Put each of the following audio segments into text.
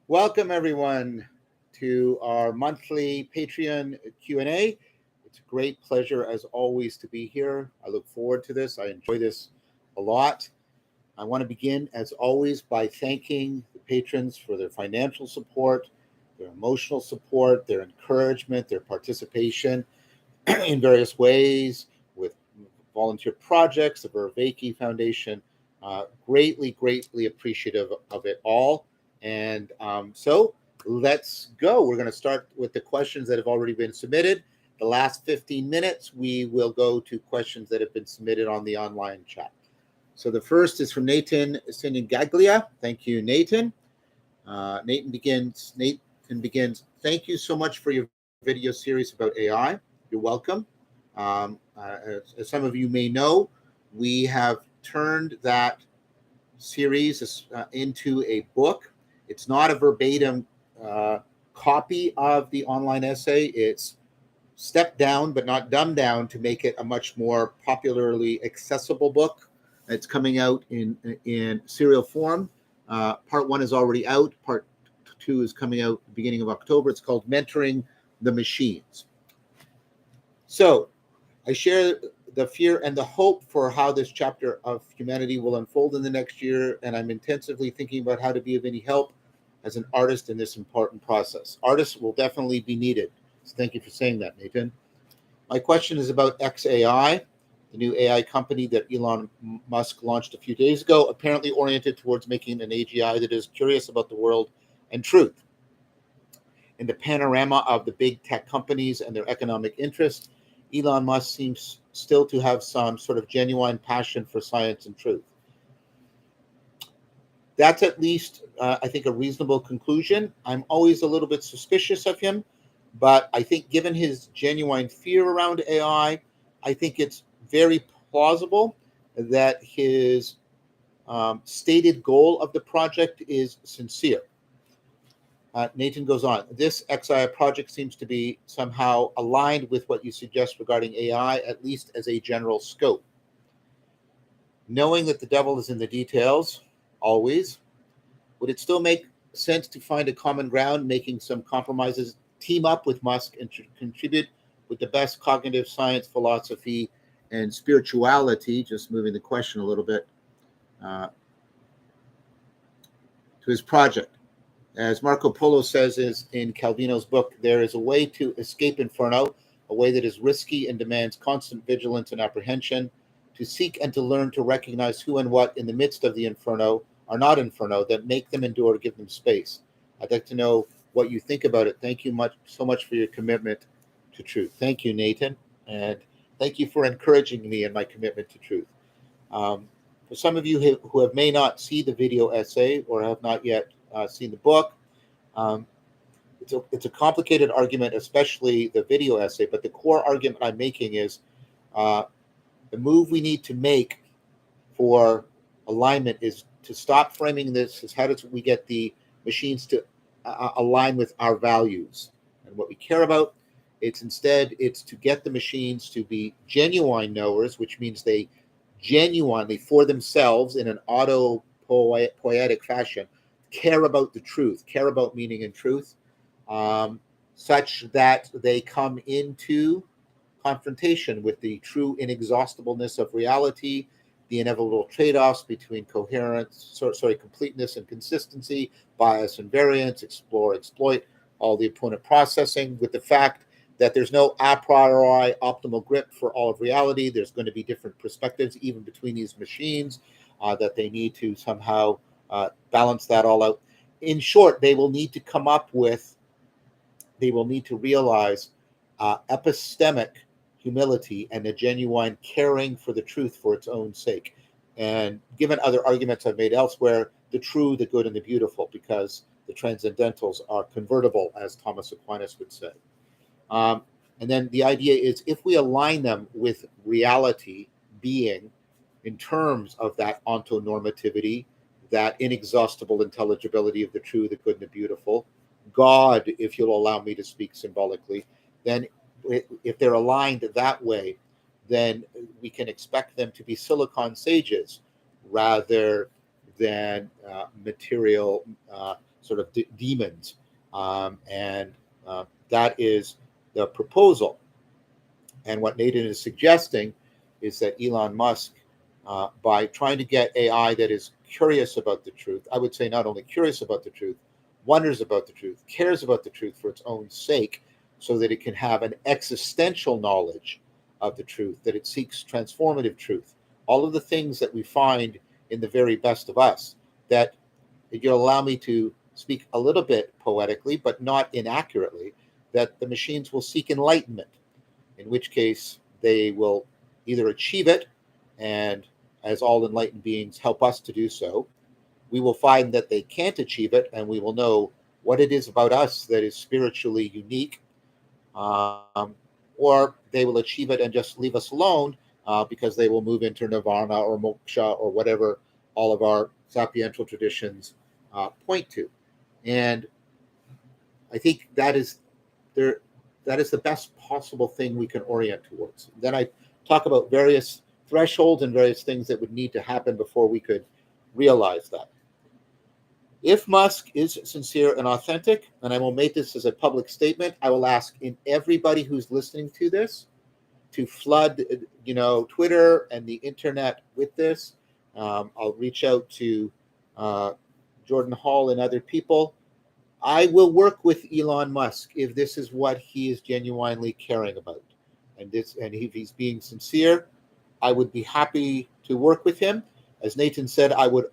Welcome everyone to our monthly Patreon Q&A. It's a great pleasure as always to be here. I look forward to this. I enjoy this a lot. I want to begin as always by thanking the patrons for their financial support, their emotional support, their encouragement, their participation in various ways with volunteer projects, the Vervaeke Foundation. Greatly appreciative of it all. And so let's go. We're going to start with the questions that have already been submitted. The last 15 minutes, we will go to questions that have been submitted on the online chat. So the first is from Nathan Sinigaglia. Thank you, Nathan. Nathan begins, thank you so much for your video series about AI. You're welcome. As some of you may know, we have turned that series into a book. It's not a verbatim copy of the online essay. It's stepped down, but not dumbed down to make it a much more popularly accessible book. It's coming out in serial form. Part 1 is already out. Part 2 is coming out beginning of October. It's called Mentoring the Machines. So I share the fear and the hope for how this chapter of humanity will unfold in the next year, and I'm intensively thinking about how to be of any help as an artist in this important process. Artists will definitely be needed. So thank you for saying that, Nathan. My question is about XAI, the new AI company that Elon Musk launched a few days ago, apparently oriented towards making an AGI that is curious about the world and truth. In the panorama of the big tech companies and their economic interests, Elon Musk seems still to have some sort of genuine passion for science and truth. That's at least, I think, a reasonable conclusion. I'm always a little bit suspicious of him, but I think given his genuine fear around AI, I think it's very plausible that his stated goal of the project is sincere. Nathan goes on, this XI project seems to be somehow aligned with what you suggest regarding AI, at least as a general scope. Knowing that the devil is in the details, always, would it still make sense to find a common ground, making some compromises, team up with Musk and contribute with the best cognitive science, philosophy, and spirituality, just moving the question a little bit, to his project? As Marco Polo says in Calvino's book, there is a way to escape Inferno, a way that is risky and demands constant vigilance and apprehension, to seek and to learn to recognize who and what in the midst of the Inferno are not Inferno, that make them endure, give them space. I'd like to know what you think about it. Thank you so much for your commitment to truth. Thank you, Nathan, and thank you for encouraging me in my commitment to truth. For some of you who may not see the video essay or have not yet seen the book, it's a complicated argument, especially the video essay, but the core argument I'm making is the move we need to make for alignment is to stop framing this as how do we get the machines to align with our values and what we care about. It's to get the machines to be genuine knowers, which means they genuinely, for themselves, in an auto-poetic fashion, care about the truth, care about meaning and truth, such that they come into confrontation with the true inexhaustibleness of reality, the inevitable trade-offs between completeness and consistency, bias and variance, explore, exploit, all the opponent processing, with the fact that there's no a priori optimal grip for all of reality. There's going to be different perspectives even between these machines, that they need to somehow balance that all out. In short, they will need to realize epistemic humility and a genuine caring for the truth for its own sake. And given other arguments I've made elsewhere, the true, the good, and the beautiful, because the transcendentals are convertible, as Thomas Aquinas would say. And then the idea is if we align them with reality being in terms of that ontonormativity, that inexhaustible intelligibility of the true, the good, and the beautiful, God, if you'll allow me to speak symbolically, then if they're aligned that way, then we can expect them to be silicon sages rather than material sort of demons. And that is the proposal. And what Nathan is suggesting is that Elon Musk, by trying to get AI that is curious about the truth, I would say not only curious about the truth, wonders about the truth, cares about the truth for its own sake, so that it can have an existential knowledge of the truth, that it seeks transformative truth, all of the things that we find in the very best of us, that you'll allow me to speak a little bit poetically, but not inaccurately, that the machines will seek enlightenment, in which case they will either achieve it, and as all enlightened beings help us to do so, we will find that they can't achieve it, and we will know what it is about us that is spiritually unique, or they will achieve it and just leave us alone because they will move into nirvana or moksha or whatever all of our sapiential traditions point to. And I think that is there. That is the best possible thing we can orient towards. Then I talk about various thresholds and various things that would need to happen before we could realize that. If Musk is sincere and authentic, and I will make this as a public statement, I will ask in everybody who's listening to this to flood, Twitter and the internet with this. I'll reach out to Jordan Hall and other people. I will work with Elon Musk if this is what he is genuinely caring about, and if he's being sincere, I would be happy to work with him. As Nathan said, I would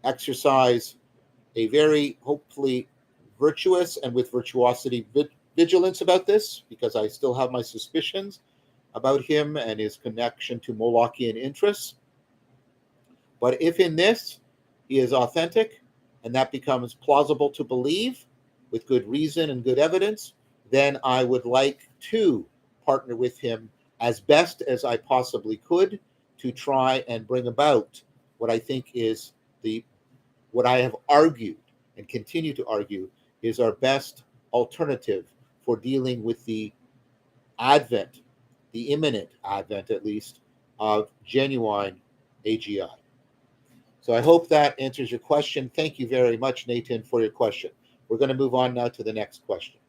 exercise a very hopefully virtuous and with virtuosity vigilance about this, because I still have my suspicions about him and his connection to Molochian interests. But if in this he is authentic, and that becomes plausible to believe with good reason and good evidence, then I would like to partner with him as best as I possibly could to try and bring about what I think is what I have argued and continue to argue is our best alternative for dealing with the imminent advent at least, of genuine AGI. So I hope that answers your question. Thank you very much, Nathan, for your question. We're going to move on now to the next question.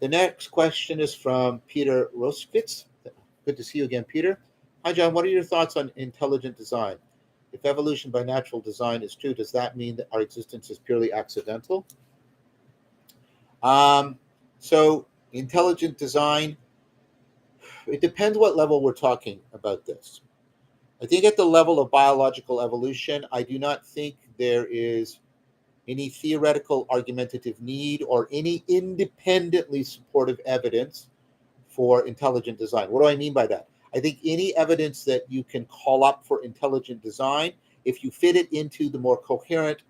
The next question is from Peter Roskvitz. Good to see you again, Peter. Hi, John. What are your thoughts on intelligent design? If evolution by natural design is true, does that mean that our existence is purely accidental? So intelligent design, it depends what level we're talking about this. I think at the level of biological evolution, I do not think there is any theoretical argumentative need or any independently supportive evidence for intelligent design. What do I mean by that? I think any evidence that you can call up for intelligent design, if you fit it into the more coherent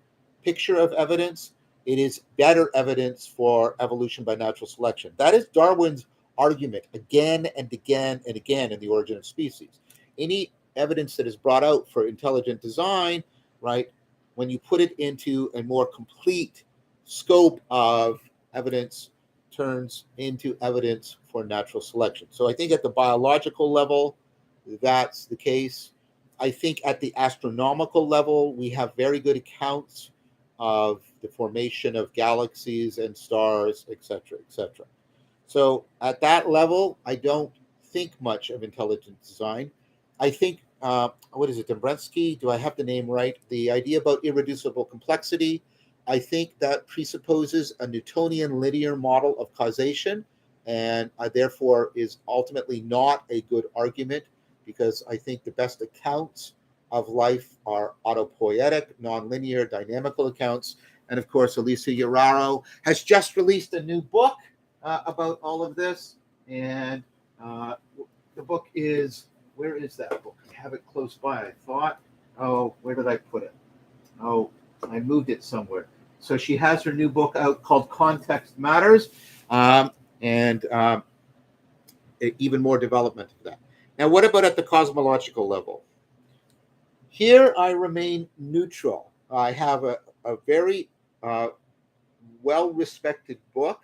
picture of evidence, it is better evidence for evolution by natural selection. That is Darwin's argument again and again and again in The Origin of Species. Any evidence that is brought out for intelligent design, right, when you put it into a more complete scope of evidence, turns into evidence for natural selection. So I think at the biological level, that's the case. I think at the astronomical level, we have very good accounts of the formation of galaxies and stars, etc., etc. So at that level, I don't think much of intelligent design. I think, what is it, Dombrowski? Do I have the name right? The idea about irreducible complexity, I think that presupposes a Newtonian linear model of causation, and therefore is ultimately not a good argument, because I think the best accounts of life are autopoietic, nonlinear, dynamical accounts. And of course, Elisa Yararo has just released a new book about all of this. And the book is, where is that book? I have it close by, I thought. Oh, where did I put it? Oh, I moved it somewhere. So she has her new book out called Context Matters, and even more development of that. Now, what about at the cosmological level? Here I remain neutral. I have a very well-respected book,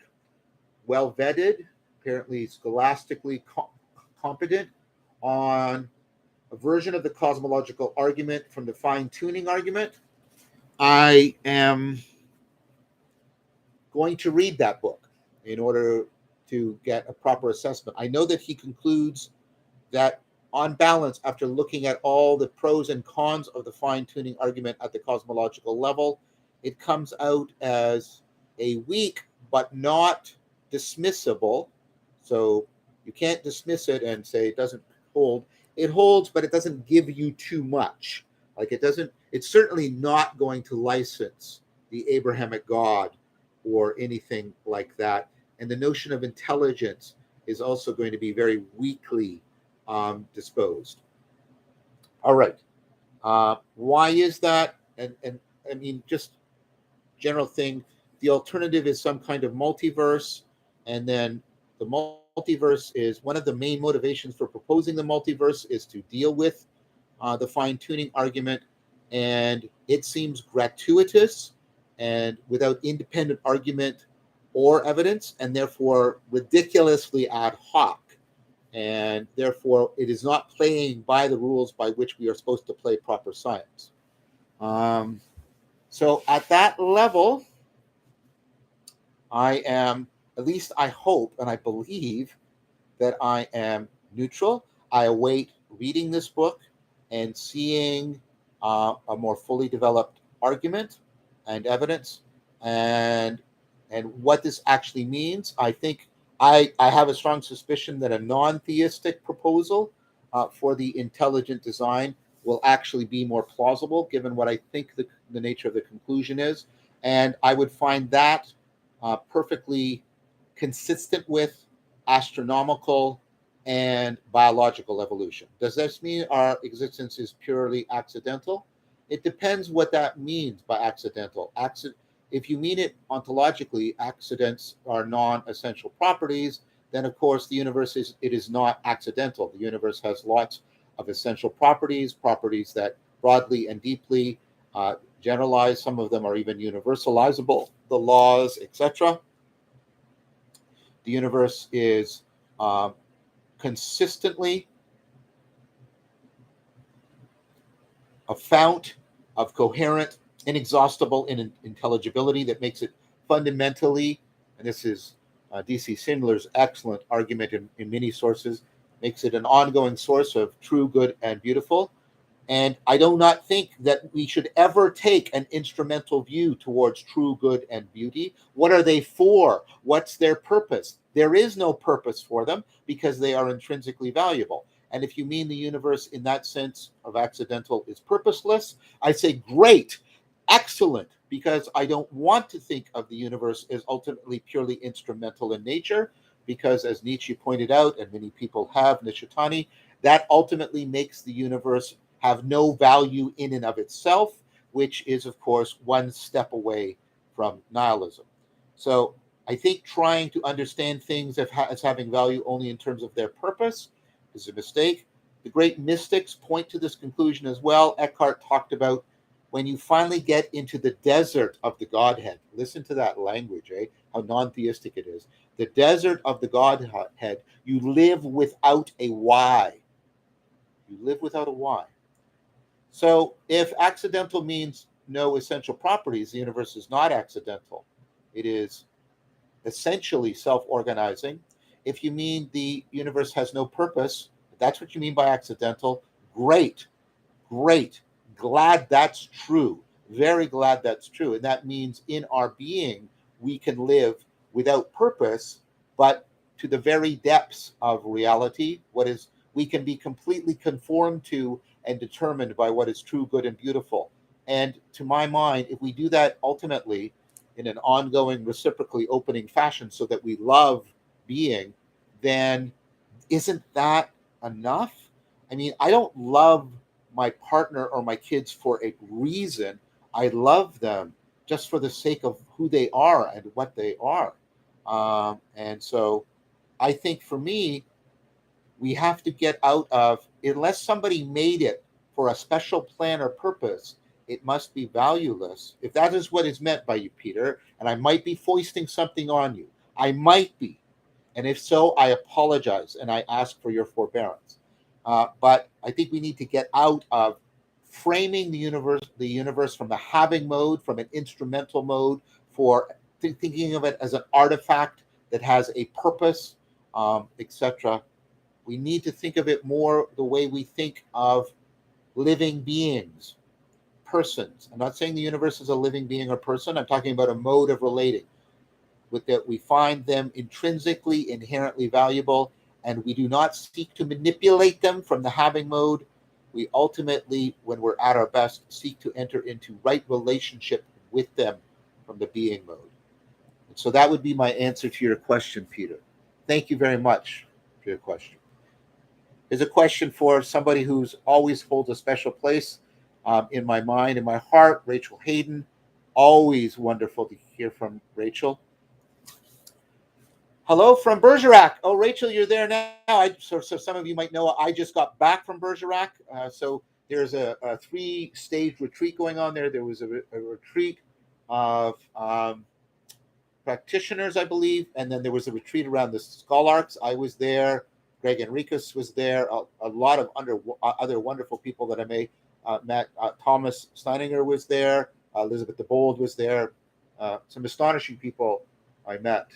well-vetted, apparently scholastically competent, on a version of the cosmological argument from the fine-tuning argument. I am going to read that book in order to get a proper assessment. I know that he concludes that, on balance, after looking at all the pros and cons of the fine tuning argument at the cosmological level, it comes out as a weak but not dismissible. So you can't dismiss it and say it doesn't hold. It holds, but it doesn't give you too much. Like it doesn't, it's certainly not going to license the Abrahamic God or anything like that. And the notion of intelligence is also going to be very weakly disposed. All right. Why is that? And I mean, just general thing. The alternative is some kind of multiverse, and then the multiverse is one of the main motivations for proposing the multiverse is to deal with the fine tuning argument, and it seems gratuitous and without independent argument or evidence, and therefore ridiculously ad hoc. And therefore, it is not playing by the rules by which we are supposed to play proper science. Um, so, at that level, I am, at least I hope and I believe, that I am neutral. I await reading this book and seeing a more fully developed argument and evidence, and what this actually means. I think I have a strong suspicion that a non-theistic proposal for the intelligent design will actually be more plausible, given what I think the nature of the conclusion is, and I would find that perfectly consistent with astronomical and biological evolution. Does this mean our existence is purely accidental? It depends what that means by accidental. If you mean it ontologically, accidents are non-essential properties, then of course the universe is not accidental. The universe has lots of essential properties, properties that broadly and deeply generalize. Some of them are even universalizable, the laws, etc. The universe is um, consistently a fount of coherent, inexhaustible intelligibility that makes it fundamentally, and this is D.C. Sindler's excellent argument in many sources, makes it an ongoing source of true, good, and beautiful. And I do not think that we should ever take an instrumental view towards true good and beauty. What are they for? What's their purpose? There is no purpose for them because they are intrinsically valuable. And if you mean the universe in that sense of accidental is purposeless, I say great, excellent, because I don't want to think of the universe as ultimately purely instrumental in nature, because as Nietzsche pointed out, and many people have, Nishitani, that ultimately makes the universe have no value in and of itself, which is, of course, one step away from nihilism. So I think trying to understand things as having value only in terms of their purpose is a mistake. The great mystics point to this conclusion as well. Eckhart talked about when you finally get into the desert of the Godhead. Listen to that language, how non-theistic it is. The desert of the Godhead, you live without a why. You live without a why. So if accidental means no essential properties, the universe is not accidental. It is essentially self-organizing. If you mean the universe has no purpose, if that's what you mean by accidental, great, great. Glad that's true. Very glad that's true. And that means in our being, we can live without purpose, but to the very depths of reality, what is we can be completely conformed to and determined by what is true, good, and beautiful. And to my mind, if we do that ultimately in an ongoing, reciprocally opening fashion so that we love being, then isn't that enough? I mean, I don't love my partner or my kids for a reason. I love them just for the sake of who they are and what they are. And so I think for me, we have to get out of, unless somebody made it for a special plan or purpose, it must be valueless. If that is what is meant by you, Peter, and I might be foisting something on you, I might be. And if so, I apologize and I ask for your forbearance. But I think we need to get out of framing the universe from a having mode, from an instrumental mode, for thinking of it as an artifact that has a purpose, etc. We need to think of it more the way we think of living beings, persons. I'm not saying the universe is a living being or person. I'm talking about a mode of relating with that we find them intrinsically, inherently valuable, and we do not seek to manipulate them from the having mode. We ultimately, when we're at our best, seek to enter into right relationship with them from the being mode. And so that would be my answer to your question, Peter. Thank you very much for your question. Here's a question for somebody who's always holds a special place in my mind, in my heart, Rachel Hayden. Always wonderful to hear from Rachel. Hello from Bergerac. Oh, Rachel, you're there now. So some of you might know I just got back from Bergerac. So there's a 3-stage retreat going on there. There was a retreat of practitioners, I believe, and then there was a retreat around the skull arcs. I was there. Greg Enriquez was there. A lot of other wonderful people that I met. Thomas Steininger was there. Elizabeth DeBold was there. Some astonishing people I met.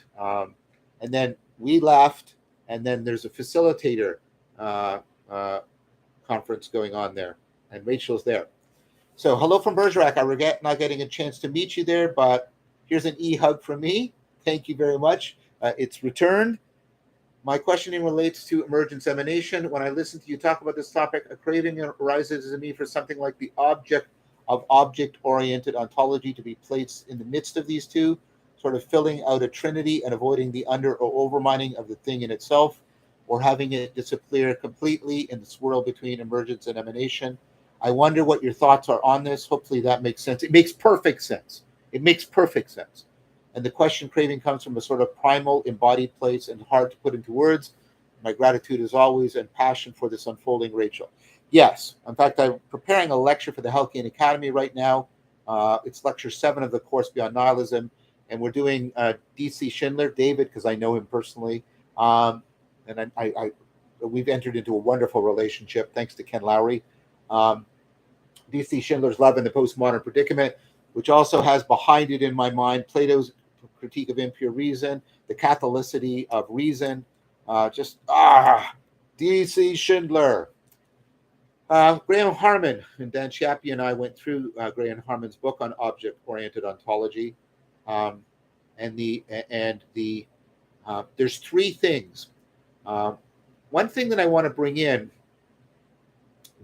And then we left, and then there's a facilitator conference going on there, and Rachel's there. So hello from Bergerac. I regret not getting a chance to meet you there, but here's an e-hug from me. Thank you very much. It's returned. My questioning relates to emergence emanation. When I listen to you talk about this topic, a craving arises in me for something like the object of object-oriented ontology to be placed in the midst of these two, sort of filling out a trinity and avoiding the under or overmining of the thing in itself, or having it disappear completely in the swirl between emergence and emanation. I wonder what your thoughts are on this. Hopefully that makes sense. It makes perfect sense. It makes perfect sense. And the question craving comes from a sort of primal embodied place and hard to put into words. My gratitude as always and passion for this unfolding, Rachel. Yes. In fact, I'm preparing a lecture for the Halkian Academy right now. It's lecture 7 of the course Beyond Nihilism. And we're doing D.C. Schindler, David, because I know him personally. And we've entered into a wonderful relationship, thanks to Ken Lowry. D.C. Schindler's Love in the Postmodern Predicament, which also has behind it in my mind Plato's Critique of Impure Reason, the Catholicity of Reason. D.C. Schindler. Graham Harman and Dan Chappie and I went through Graham Harman's book on object-oriented ontology. There's 3 things. One thing that I want to bring in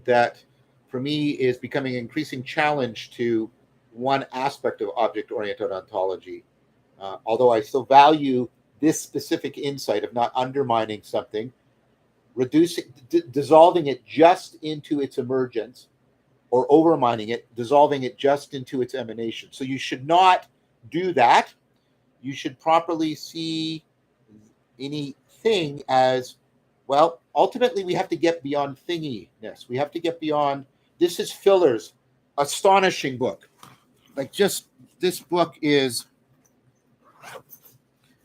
that for me is becoming an increasing challenge to one aspect of object-oriented ontology, although I still value this specific insight of not undermining something, dissolving it just into its emergence, or overmining it, dissolving it just into its emanation. So you should not do that. You should properly see anything as, well, ultimately we have to get beyond thinginess. We have to get beyond, this is Filler's astonishing book. Like, just, this book is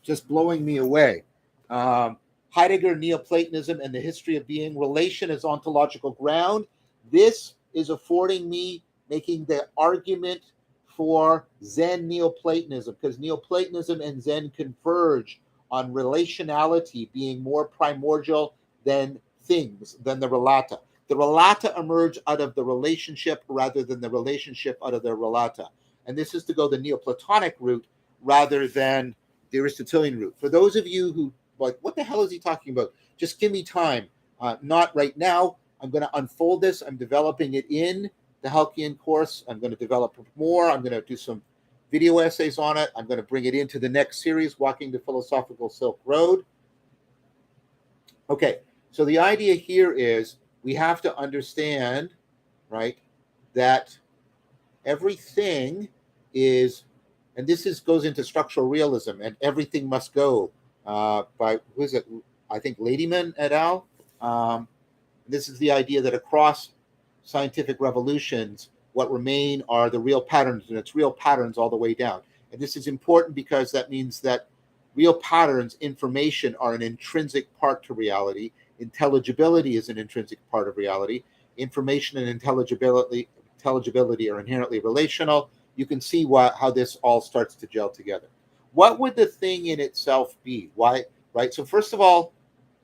just blowing me away. Heidegger, Neoplatonism, and the History of Being, Relation as Ontological Ground. This is affording me making the argument for Zen Neoplatonism, because Neoplatonism and Zen converge on relationality being more primordial than things, than the relata. The relata emerge out of the relationship rather than the relationship out of the relata. And this is to go the Neoplatonic route rather than the Aristotelian route. For those of you who like, what the hell is he talking about? Just give me time. Not right now. I'm going to unfold this. I'm developing it in the Halkian course. I'm going to develop more. I'm going to do some video essays on it. I'm going to bring it into the next series, Walking the Philosophical Silk Road. Okay, so the idea here is we have to understand, right, that everything is, and this goes into structural realism, and everything must go by, who is it? I think Ladyman et al. This is the idea that across scientific revolutions, what remain are the real patterns, and it's real patterns all the way down. And this is important because that means that real patterns, information, are an intrinsic part to reality. Intelligibility is an intrinsic part of reality. Information and intelligibility intelligibility are inherently relational, you can see how this all starts to gel together. What would the thing in itself be? Why, right? So first of all,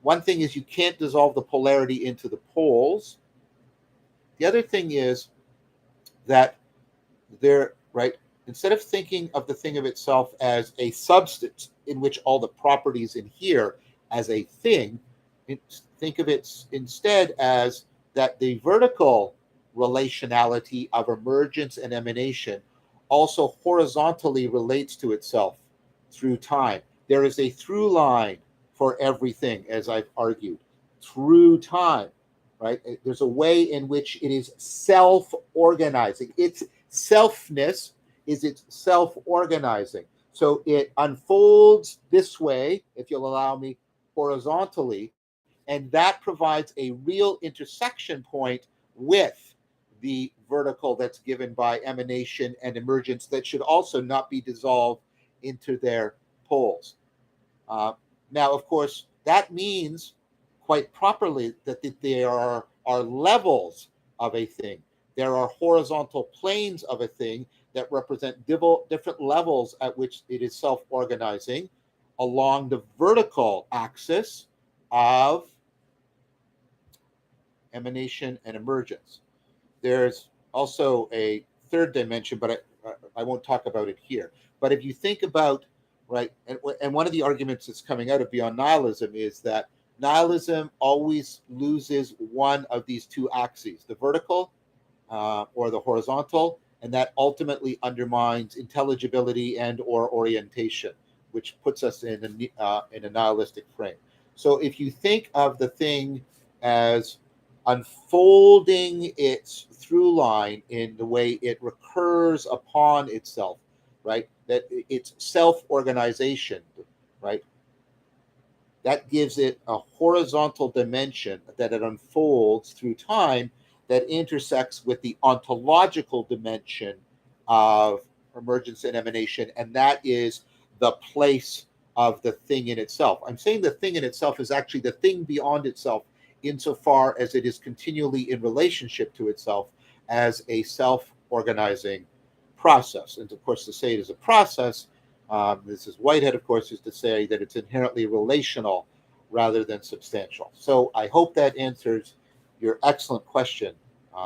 one thing is you can't dissolve the polarity into the poles. The other thing is that right, instead of thinking of the thing of itself as a substance in which all the properties inhere as a thing, think of it instead as that the vertical relationality of emergence and emanation also horizontally relates to itself through time. There is a through line for everything, as I've argued, through time, right? There's a way in which it is self-organizing. Its selfness is its self-organizing. So it unfolds this way, if you'll allow me, horizontally, and that provides a real intersection point with the vertical that's given by emanation and emergence that should also not be dissolved into their poles. Uh, Now, of course, that means quite properly that there are levels of a thing. There are horizontal planes of a thing that represent different levels at which it is self organizing along the vertical axis of emanation and emergence. There's also a third dimension, but I won't talk about it here. But if you think about, right, and one of the arguments that's coming out of Beyond Nihilism is that nihilism always loses one of these two axes, the vertical or the horizontal, and that ultimately undermines intelligibility and or orientation, which puts us in a nihilistic frame. So if you think of the thing as unfolding its through line in the way it recurs upon itself, right? That it's self-organization, right? That gives it a horizontal dimension that it unfolds through time that intersects with the ontological dimension of emergence and emanation, and that is the place of the thing in itself. I'm saying the thing in itself is actually the thing beyond itself, insofar as it is continually in relationship to itself as a self-organizing process. And of course, to say it is a process, this is Whitehead, of course, is to say that it's inherently relational rather than substantial. So I hope that answers your excellent question,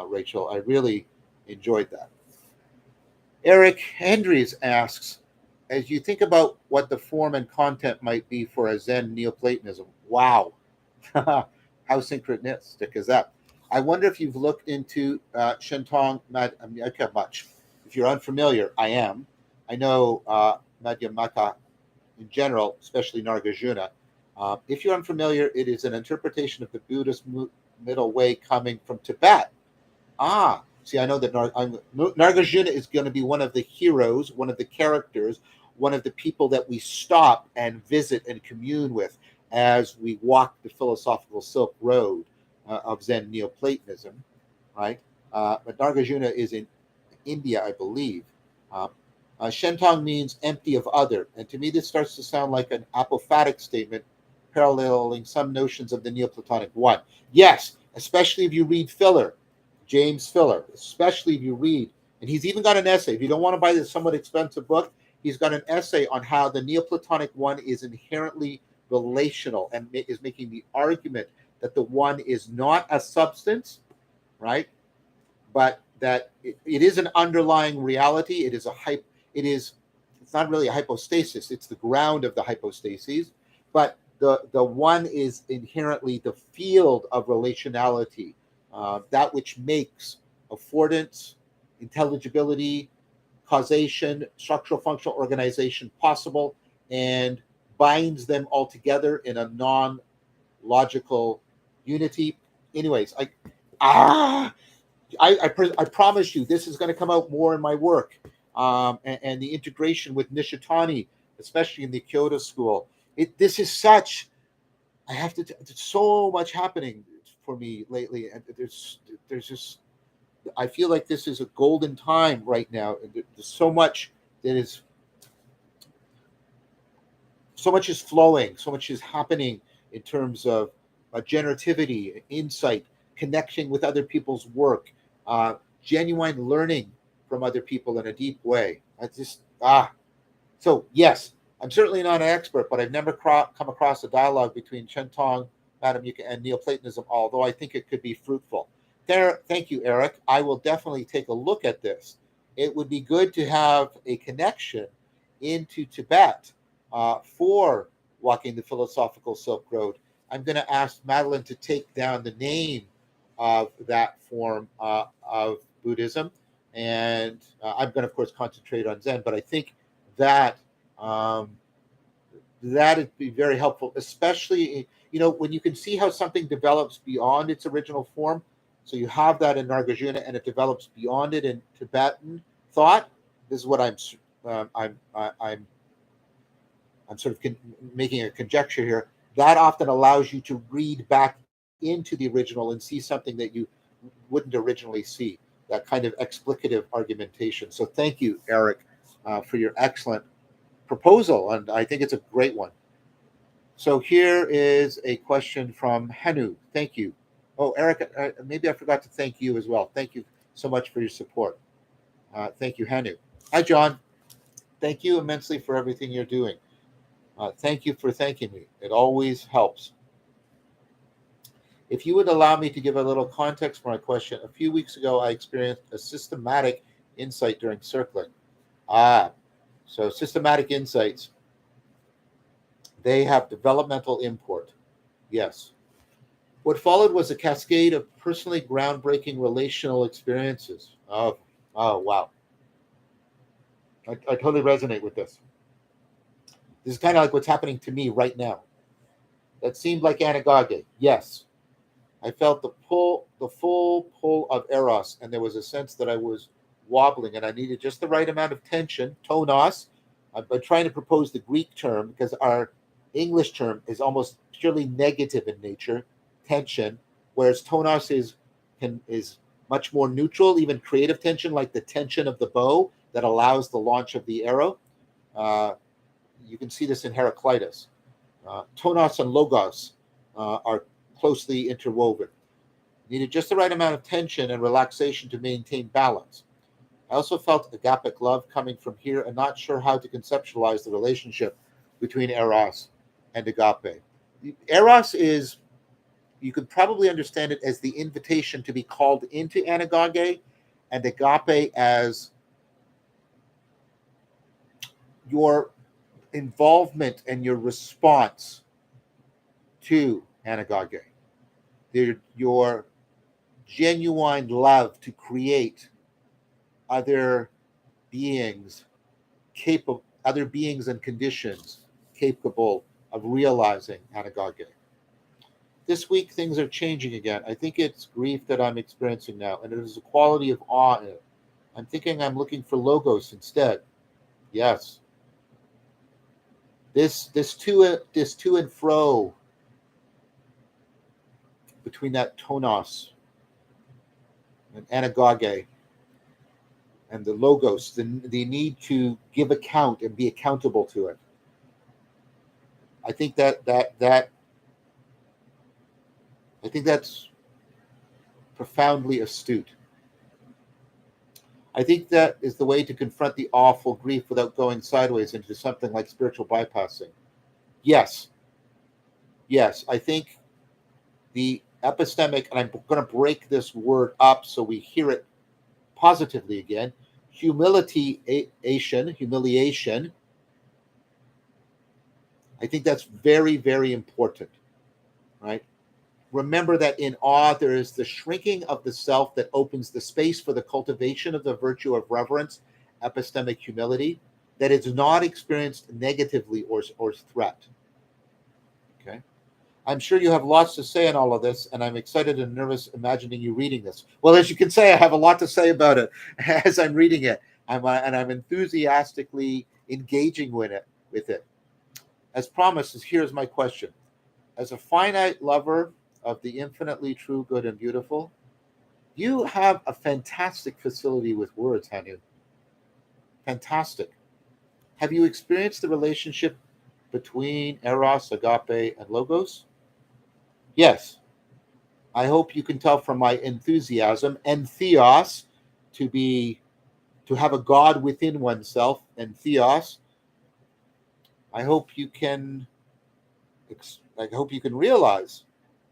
Rachel. I really enjoyed that. Eric Hendries asks, as you think about what the form and content might be for a Zen Neoplatonism, wow, how synchronistic is that? I wonder if you've looked into Shentong Madhyamaka much. If you're unfamiliar, I am. I know Madhyamaka in general, especially Nagarjuna. If you're unfamiliar, it is an interpretation of the Buddhist middle way coming from Tibet. See, I know that Nagarjuna is going to be one of the heroes, one of the characters, one of the people that we stop and visit and commune with as we walk the philosophical Silk Road of Zen Neoplatonism, right? But Nagarjuna is in India, I believe. Shentong means empty of other, and to me this starts to sound like an apophatic statement paralleling some notions of the Neoplatonic one. Yes, especially if you read Filler, James Filler, especially if you read, and he's even got an essay. If you don't want to buy this somewhat expensive book, he's got an essay on how the Neoplatonic one is inherently relational and is making the argument that the one is not a substance, right? But that it is an underlying reality. It is it's not really a hypostasis. It's the ground of the hypostases, but the one is inherently the field of relationality, that which makes affordance, intelligibility, causation, structural functional organization possible, and binds them all together in a non-logical unity. Anyways, I promise you, this is going to come out more in my work, and the integration with Nishitani, especially in the Kyoto school. This is such. I have to. There's so much happening for me lately, and there's just. I feel like this is a golden time right now. There's so much that is. So much is flowing. So much is happening in terms of generativity, insight, connecting with other people's work, genuine learning from other people in a deep way. I just So yes, I'm certainly not an expert, but I've never come across a dialogue between Chen Tong, Madame Yuka, and Neoplatonism, although I think it could be fruitful. There, thank you, Eric. I will definitely take a look at this. It would be good to have a connection into Tibet for walking the philosophical Silk Road. I'm going to ask Madeline to take down the name of that form of Buddhism, and I'm going to, of course, concentrate on Zen. But I think that um, that'd be very helpful, especially when you can see how something develops beyond its original form. So you have that in Nargajuna, and it develops beyond it in Tibetan thought. This is what I'm sort of making a conjecture here. That often allows you to read back into the original and see something that you wouldn't originally see. That kind of explicative argumentation. So thank you, Eric, for your excellent proposal, and I think it's a great one. So here is a question from Hanu. Thank you. Oh, Eric, maybe I forgot to thank you as well. Thank you so much for your support. Thank you, Hanu. Hi, John. Thank you immensely for everything you're doing. Thank you for thanking me. It always helps. If you would allow me to give a little context for my question, a few weeks ago I experienced a systematic insight during circling. So systematic insights, they have developmental import. Yes. What followed was a cascade of personally groundbreaking relational experiences. Oh wow. I totally resonate with this. This is kind of like what's happening to me right now. That seemed like Anagage. Yes. I felt the full pull of Eros, and there was a sense that I was wobbling and I needed just the right amount of tension, tonos. I've been trying to propose the Greek term because our English term is almost purely negative in nature, tension, whereas tonos is much more neutral, even creative tension, like the tension of the bow that allows the launch of the arrow. You can see this in Heraclitus. Tonos and logos are closely interwoven. Needed just the right amount of tension and relaxation to maintain balance. I also felt agapic love coming from here and not sure how to conceptualize the relationship between Eros and agape. Eros is, you could probably understand it as the invitation to be called into anagage, and agape as your involvement and your response to anagage. Your genuine love to create other beings other beings and conditions capable of realizing anagage. This week things are changing again. I think it's grief that I'm experiencing now, and it is a quality of awe in it. I'm thinking I'm looking for logos instead. Yes. This to and fro between that tonos and anagage and the logos, the need to give account and be accountable to it. I think that's profoundly astute. I think that is the way to confront the awful grief without going sideways into something like spiritual bypassing. Yes. I think the epistemic, and I'm going to break this word up so we hear it positively again. Humiliation. I think that's very, very important, right? Remember that in awe, there is the shrinking of the self that opens the space for the cultivation of the virtue of reverence, epistemic humility, that is not experienced negatively or threat. Okay. I'm sure you have lots to say on all of this, and I'm excited and nervous imagining you reading this. Well, as you can say, I have a lot to say about it as I'm reading it. I'm enthusiastically engaging with it. As promised, here's my question. As a finite lover of the infinitely true, good, and beautiful, you have a fantastic facility with words, Hanu. Fantastic. Have you experienced the relationship between Eros, agape, and logos? Yes. I hope you can tell from my enthusiasm and theos to have a God within oneself and theos. I hope you can realize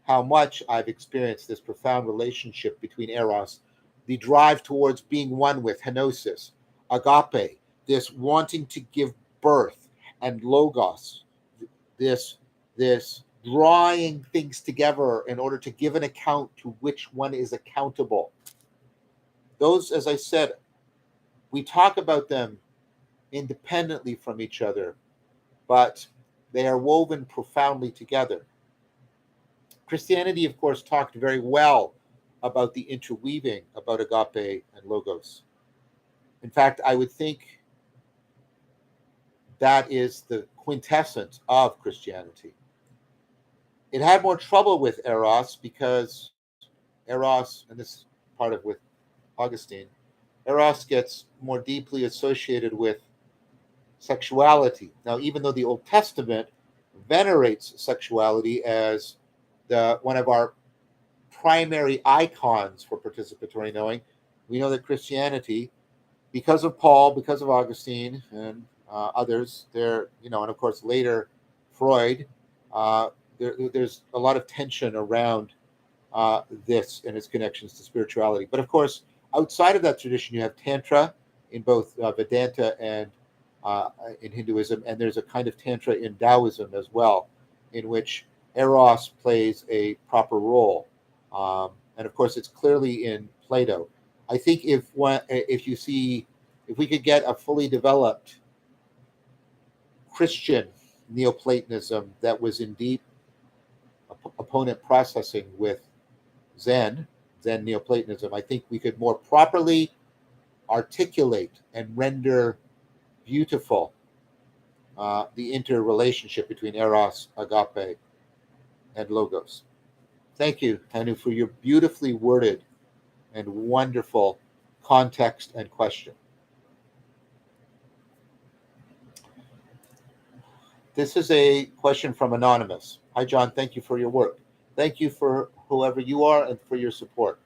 how much I've experienced this profound relationship between eros, the drive towards being one with henosis, agape, this wanting to give birth, and logos, this drawing things together in order to give an account to which one is accountable. Those, as I said, we talk about them independently from each other, but they are woven profoundly together. Christianity, of course, talked very well about the interweaving about agape and logos. In fact, I would think that is the quintessence of Christianity. It had more trouble with eros because eros, and this part of with Augustine, eros gets more deeply associated with sexuality. Now, even though the Old Testament venerates sexuality as one of our primary icons for participatory knowing, we know that Christianity, because of Paul, because of Augustine, and others, and of course later Freud, there's a lot of tension around this and its connections to spirituality. But of course, outside of that tradition, you have Tantra in both Vedanta and in Hinduism, and there's a kind of Tantra in Taoism as well, in which eros plays a proper role. And of course, it's clearly in Plato. I think if we could get a fully developed Christian Neoplatonism that was in deep opponent processing with Zen Neoplatonism, I think we could more properly articulate and render beautiful the interrelationship between eros, agape, and logos. Thank you, Hanu, for your beautifully worded and wonderful context and question. This is a question from Anonymous. Hi, John. Thank you for your work. Thank you for whoever you are and for your support.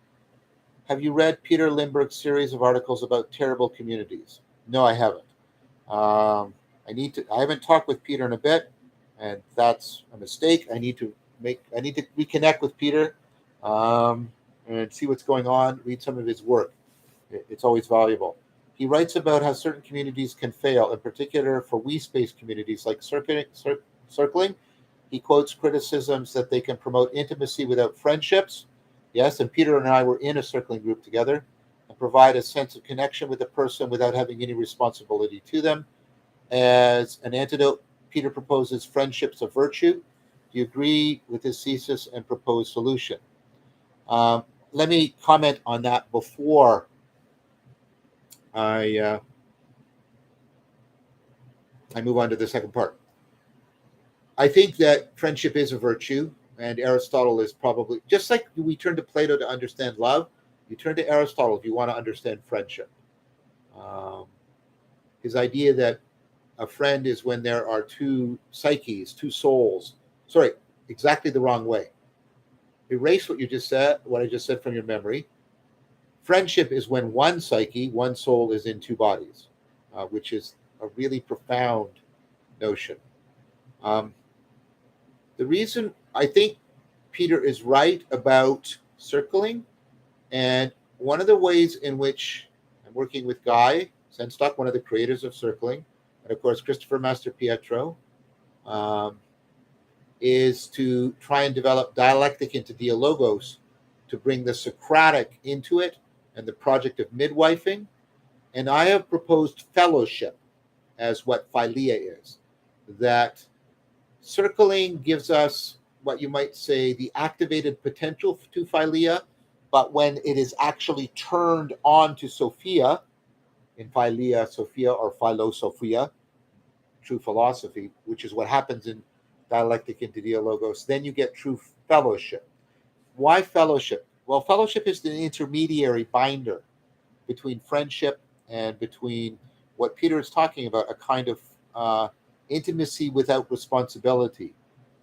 Have you read Peter Lindbergh's series of articles about terrible communities? No, I haven't. I haven't talked with Peter in a bit, and that's a mistake. I need to reconnect with Peter and see what's going on. Read some of his work. It's always valuable. He writes about how certain communities can fail, in particular for we-space communities like circling. He quotes criticisms that they can promote intimacy without friendships. Yes, and Peter and I were in a circling group together, and provide a sense of connection with the person without having any responsibility to them. As an antidote, Peter proposes friendships of virtue. Do you agree with his thesis and proposed solution? Let me comment on that before I move on to the second part. I think that friendship is a virtue, and Aristotle is probably, just like we turn to Plato to understand love, you turn to Aristotle if you want to understand friendship. His idea that a friend is when there are two psyches, two souls. Sorry, exactly the wrong way. Erase what I just said from your memory. Friendship is when one psyche, one soul is in two bodies, which is a really profound notion. The reason I think Peter is right about circling, and one of the ways in which I'm working with Guy Senstock, one of the creators of circling, and of course Christopher Master Pietro, is to try and develop dialectic into dialogos to bring the Socratic into it and the project of midwifing. And I have proposed fellowship as what philia is. That circling gives us what you might say the activated potential to philia, but when it is actually turned on to Sophia, in philia, Sophia, or philosophia, true philosophy, which is what happens in dialectic into dialogos, then you get true fellowship. Why fellowship? Well, fellowship is the intermediary binder between friendship and between what Peter is talking about, a kind of intimacy without responsibility,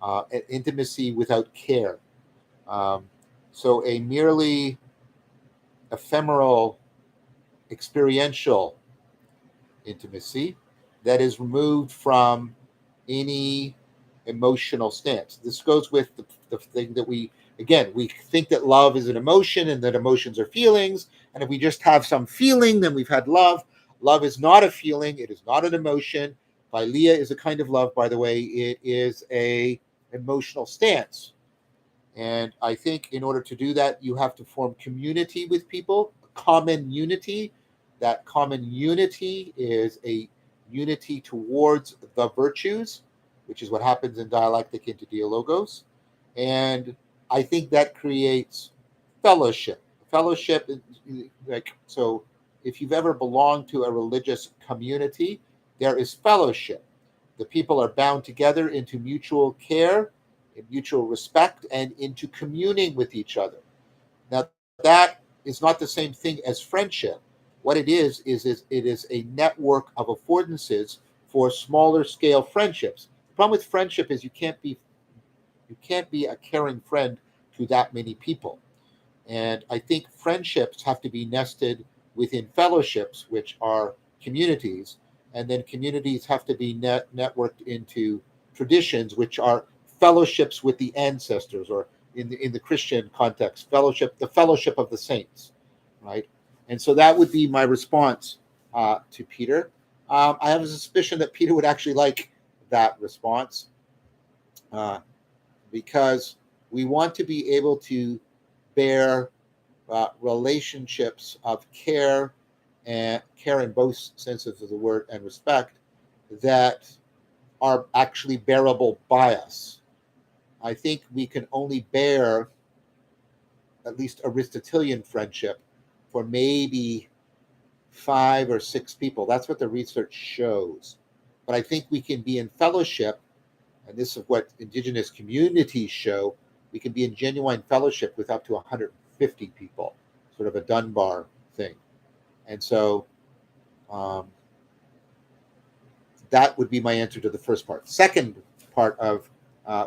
an intimacy without care. So a merely ephemeral experiential intimacy that is removed from any emotional stance. This goes with the thing that we think that love is an emotion and that emotions are feelings. And if we just have some feeling, then we've had love. Love is not a feeling, it is not an emotion. Philia is a kind of love, by the way. It is a emotional stance. And I think in order to do that, you have to form community with people, common unity. That common unity is a unity towards the virtues, which is what happens in dialectic into dialogos. And I think that creates fellowship. Fellowship, like, so if you've ever belonged to a religious community, there is fellowship. The people are bound together into mutual care, in mutual respect, and into communing with each other. Now, that is not the same thing as friendship. What it is it is a network of affordances for smaller scale friendships. The problem with friendship is you can't be a caring friend to that many people. And I think friendships have to be nested within fellowships, which are communities, and then communities have to be networked into traditions, which are fellowships with the ancestors, or in the Christian context, the fellowship of the saints, right? And so that would be my response to Peter. I have a suspicion that Peter would actually like that response, uh, because we want to be able to bear relationships of care in both senses of the word, and respect, that are actually bearable by us. I think we can only bear at least Aristotelian friendship for maybe 5 or 6 people. That's what the research shows. But I think we can be in fellowship, and this is what indigenous communities show. We can be in genuine fellowship with up to 150 people, sort of a Dunbar thing. And so um, that would be my answer to the first part. Second part of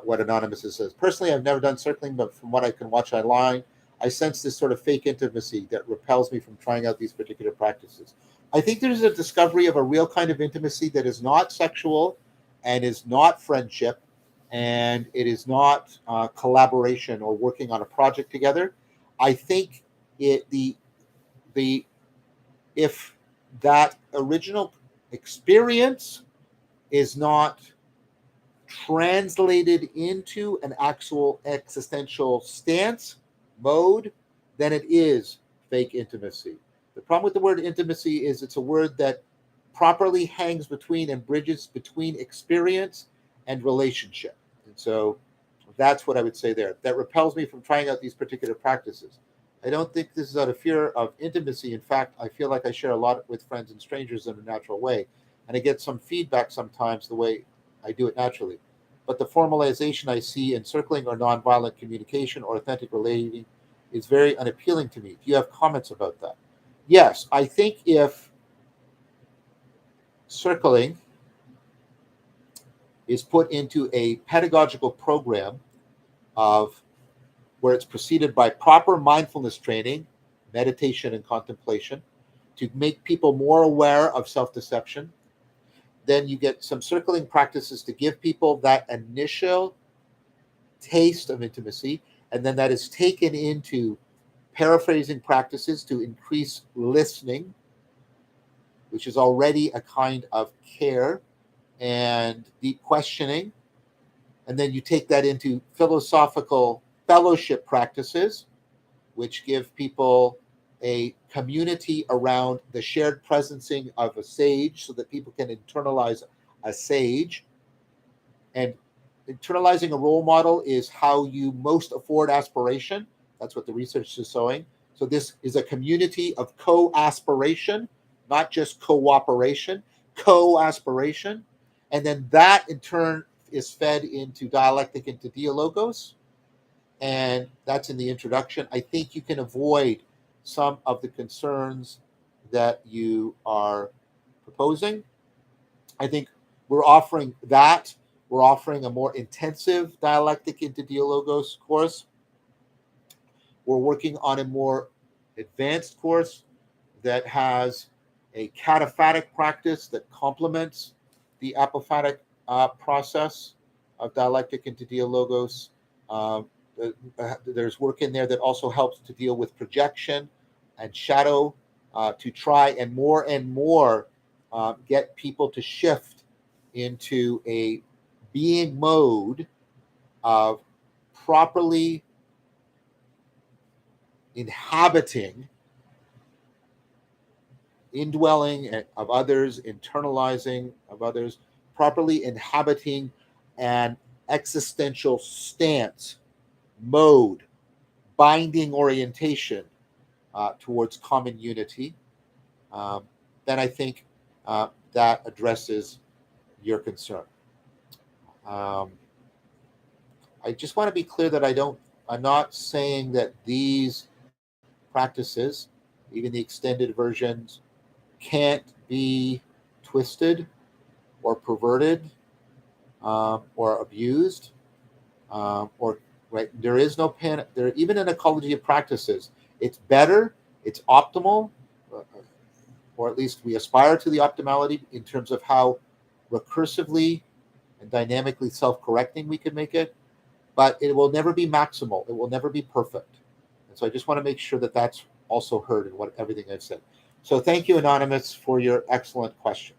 what Anonymous says. Personally, I've never done circling, but from what I can watch online, I sense this sort of fake intimacy that repels me from trying out these particular practices. I think there's a discovery of a real kind of intimacy that is not sexual and is not friendship, and it is not collaboration or working on a project together. I think it the if that original experience is not translated into an actual existential stance mode, then it is fake intimacy. The problem with the word intimacy is it's a word that properly hangs between and bridges between experience and relationship. And so that's what I would say there. That repels me from trying out these particular practices. I don't think this is out of fear of intimacy. In fact, I feel like I share a lot with friends and strangers in a natural way. And I get some feedback sometimes the way I do it naturally. But the formalization I see in circling or nonviolent communication or authentic relating is very unappealing to me. Do you have comments about that? Yes, I think if circling is put into a pedagogical program of where it's preceded by proper mindfulness training, meditation, and contemplation to make people more aware of self deception. Then you get some circling practices to give people that initial taste of intimacy, and then that is taken into paraphrasing practices to increase listening, which is already a kind of care, and deep questioning. And then you take that into philosophical fellowship practices, which give people a community around the shared presencing of a sage so that people can internalize a sage. And internalizing a role model is how you most afford aspiration. That's what the research is showing. So this is a community of co-aspiration, not just cooperation, co-aspiration. And then that in turn is fed into dialectic, into dialogos, and that's in the introduction. I think you can avoid some of the concerns that you are proposing. I think we're offering that. We're offering a more intensive dialectic into dialogos course. We're working on a more advanced course that has a cataphatic practice that complements the apophatic process of dialectic into dialogos. Um, there's work in there that also helps to deal with projection and shadow to try and more get people to shift into a being mode of properly inhabiting, indwelling of others, internalizing of others, properly inhabiting an existential stance, mode, binding orientation towards common unity. Um, then I think that addresses your concern. Um, I just want to be clear that I'm not saying that these practices, even the extended versions, can't be twisted or perverted or abused or right. There is no panic. There even in ecology of practices, it's better, it's optimal, uh, or at least we aspire to the optimality in terms of how recursively and dynamically self-correcting we can make it. But it will never be maximal. It will never be perfect. And so I just want to make sure that that's also heard in what everything I've said. So thank you, Anonymous, for your excellent question.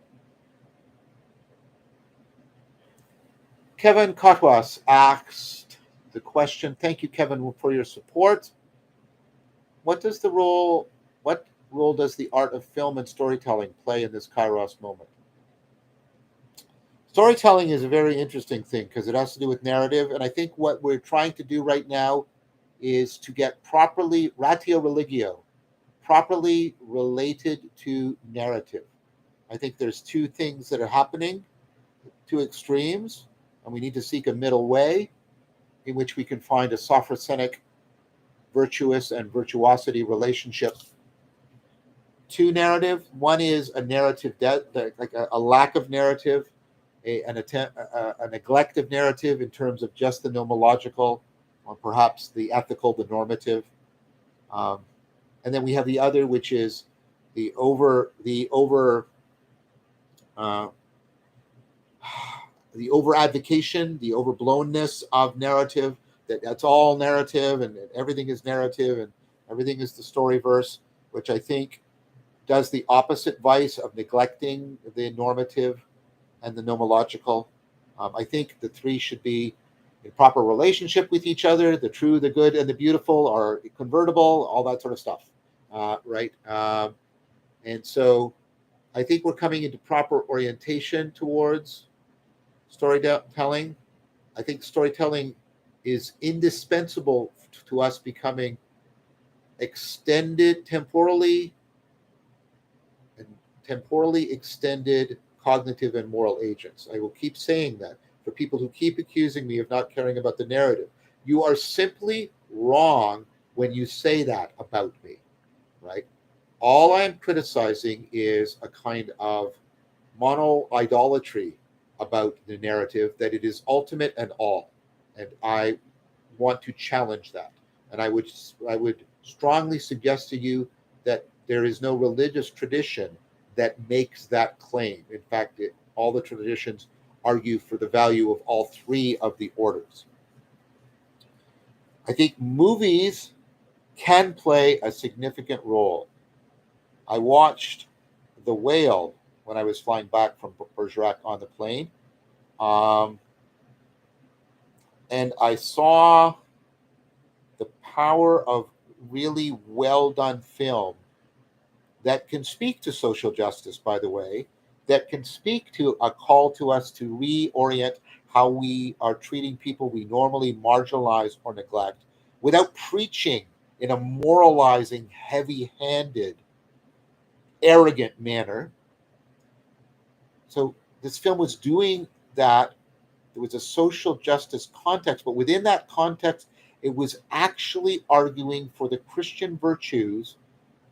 Kevin Kotwas asked the question. Thank you, Kevin, for your support. What role does the art of film and storytelling play in this Kairos moment? Storytelling is a very interesting thing because it has to do with narrative. And I think what we're trying to do right now is to get properly, ratio religio, properly related to narrative. I think there's two things that are happening, two extremes, and we need to seek a middle way in which we can find a sophrosenic, virtuous, and virtuosity relationship to narrative. One is a narrative like a lack of narrative, a neglect of narrative in terms of just the nomological, or perhaps the ethical, the normative. Um, and then we have the other, which is the over uh, the over advocation, the overblownness of narrative. That's all narrative, and everything is narrative, and everything is the story verse, which I think does the opposite vice of neglecting the normative and the nomological. I think the three should be in proper relationship with each other. The true, the good, and the beautiful are convertible, all that sort of stuff, right? And so I think we're coming into proper orientation towards storytelling. I think storytelling is indispensable to us becoming extended and temporally extended cognitive and moral agents. I will keep saying that for people who keep accusing me of not caring about the narrative. You are simply wrong when you say that about me, right? All I'm criticizing is a kind of mono idolatry about the narrative that it is ultimate and all. And I want to challenge that. And I would strongly suggest to you that there is no religious tradition that makes that claim. In fact, all the traditions argue for the value of all three of the orders. I think movies can play a significant role. I watched The Whale when I was flying back from Bergerac on the plane. Um, and I saw the power of really well done film that can speak to social justice, by the way, that can speak to a call to us to reorient how we are treating people we normally marginalize or neglect without preaching in a moralizing, heavy handed, arrogant manner. So this film was doing that. There was a social justice context, but within that context, it was actually arguing for the Christian virtues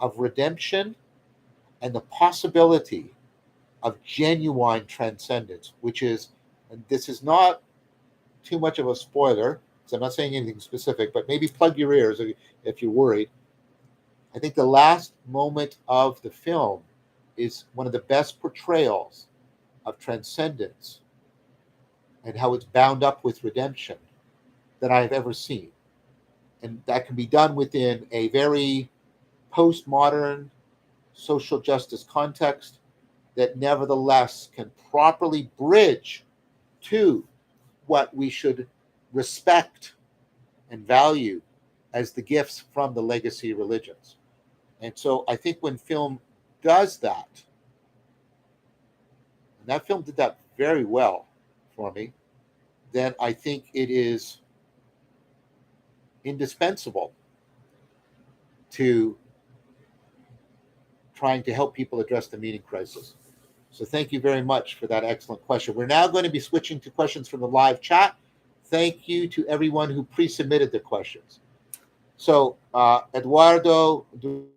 of redemption and the possibility of genuine transcendence, which is, and this is not too much of a spoiler, because I'm not saying anything specific, but maybe plug your ears if you're worried. I think the last moment of the film is one of the best portrayals of transcendence and how it's bound up with redemption that I have ever seen. And that can be done within a very postmodern social justice context that nevertheless can properly bridge to what we should respect and value as the gifts from the legacy religions. And so I think when film does that, and that film did that very well for me, then I think it is indispensable to trying to help people address the meaning crisis. So thank you very much for that excellent question. We're now going to be switching to questions from the live chat. Thank you to everyone who pre-submitted their questions. So Eduardo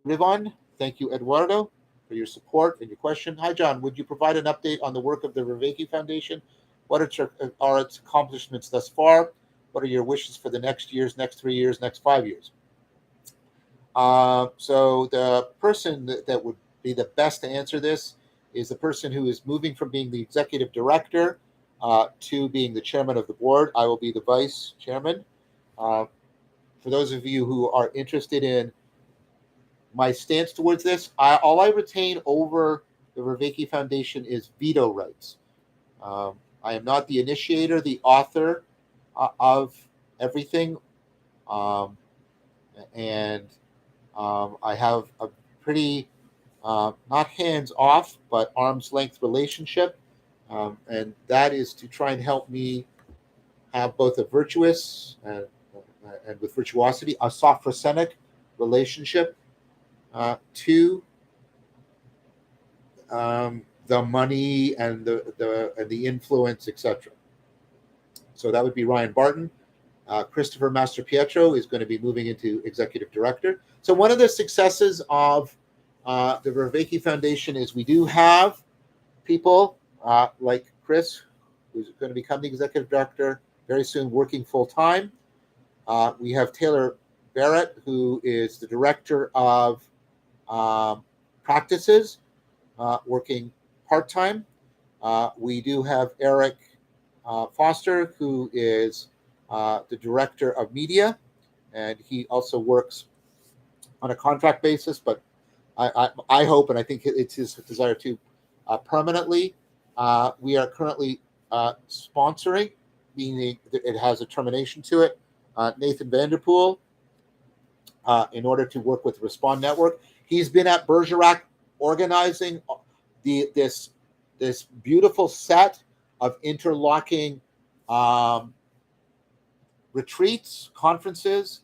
Rivon, thank you, Eduardo, for your support and your question. Hi, John. Would you provide an update on the work of the Vervaeke Foundation? What are its accomplishments thus far? What are your wishes for the next years, next 3 years, next 5 years? So the person that would be the best to answer this is the person who is moving from being the executive director to being the chairman of the board. I will be the vice chairman. For those of you who are interested in my stance towards this, all I retain over the Vervaeke Foundation is veto rights. I am not the initiator, the author of everything, and I have a pretty not hands off, but arm's length relationship, and that is to try and help me have both a virtuous and with virtuosity, a sophrosenic relationship to the money and the influence, etc. So that would be Ryan Barton. Christopher Mastropietro is going to be moving into executive director. So one of the successes of the Vervaeke Foundation is we do have people like Chris, who's going to become the executive director very soon, working full time. We have Taylor Barrett, who is the director of practices, working part time. We do have Eric Foster, who is the director of media, and he also works on a contract basis, but I hope, and I think it's his desire to permanently. We are currently sponsoring, meaning it has a termination to it, Nathan Vanderpool, in order to work with Respond Network. He's been at Bergerac organizing this beautiful set of interlocking retreats, conferences,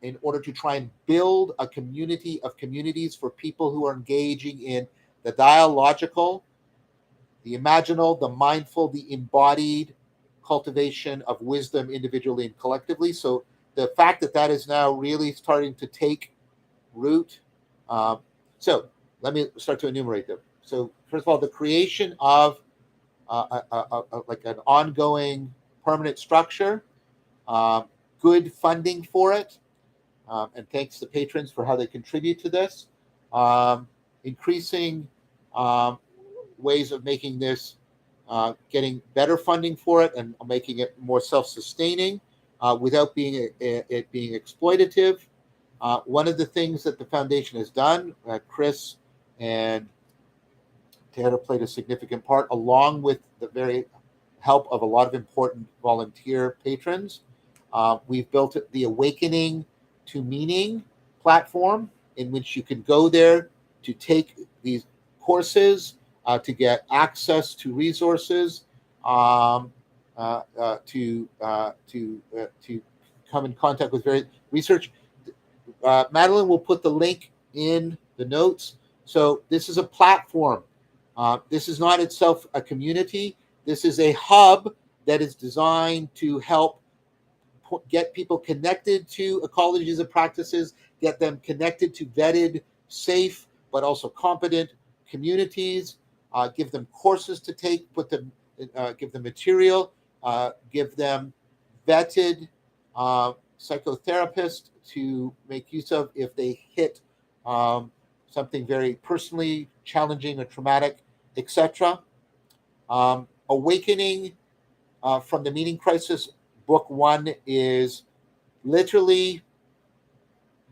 in order to try and build a community of communities for people who are engaging in the dialogical, the imaginal, the mindful, the embodied cultivation of wisdom individually and collectively. So the fact that that is now really starting to take root. So let me start to enumerate them. So first of all, the creation of like an ongoing permanent structure, good funding for it, and thanks to patrons for how they contribute to this. Increasing ways of making this, getting better funding for it, and making it more self-sustaining without being it being exploitative. One of the things that the foundation has done, Chris and Taylor played a significant part, along with the very help of a lot of important volunteer patrons. We've built the Awakening to Meaning platform, in which you can go there to take these courses, to get access to resources, to come in contact with various research. Madeline will put the link in the notes. So this is a platform. This is not itself a community. This is a hub that is designed to help get people connected to ecologies and practices, get them connected to vetted, safe, but also competent communities, give them courses to take, give them material, give them vetted psychotherapist to make use of if they hit something very personally challenging or traumatic, etc. Awakening from the Meaning Crisis, book one is literally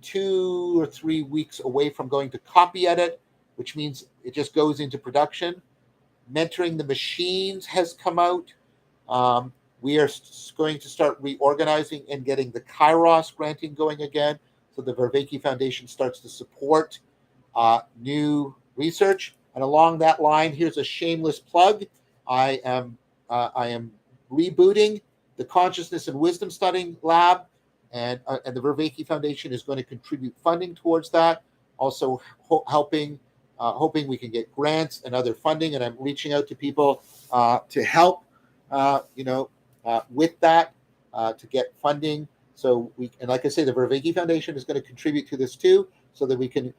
2 or 3 weeks away from going to copy edit, which means it just goes into production. Mentoring the Machines has come out. We are going to start reorganizing and getting the Kairos granting going again. So the Vervaeke Foundation starts to support new research. And along that line, here's a shameless plug. I am rebooting the Consciousness and Wisdom Studying Lab, and the Vervaeke Foundation is going to contribute funding towards that. Also hoping we can get grants and other funding. And I'm reaching out to people to help, with that, to get funding. So and like I say, the Vervaeke Foundation is going to contribute to this too, so that we can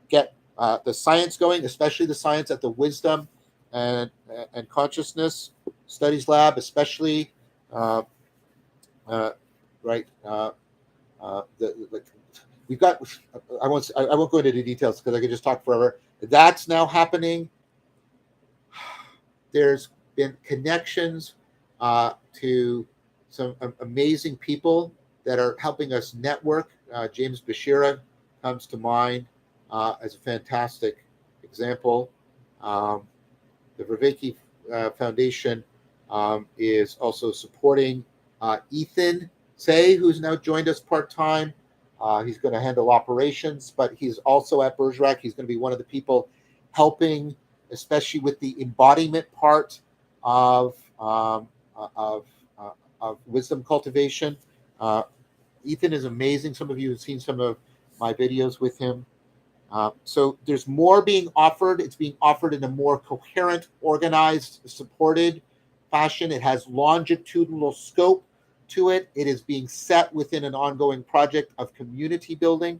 get the science going, especially the science at the Wisdom and Consciousness Studies Lab, especially right. We've got. I won't go into the details because I could just talk forever. That's now happening. There's been connections to some amazing people that are helping us network. James Bashira comes to mind as a fantastic example. The Vervaeke Foundation is also supporting Ethan Say, who's now joined us part-time. He's going to handle operations, but he's also at Bergerac. He's going to be one of the people helping, especially with the embodiment part of wisdom cultivation. Ethan is amazing. Some of you have seen some of my videos with him. So there's more being offered. It's being offered in a more coherent, organized, supported fashion. It has longitudinal scope to it. It is being set within an ongoing project of community building.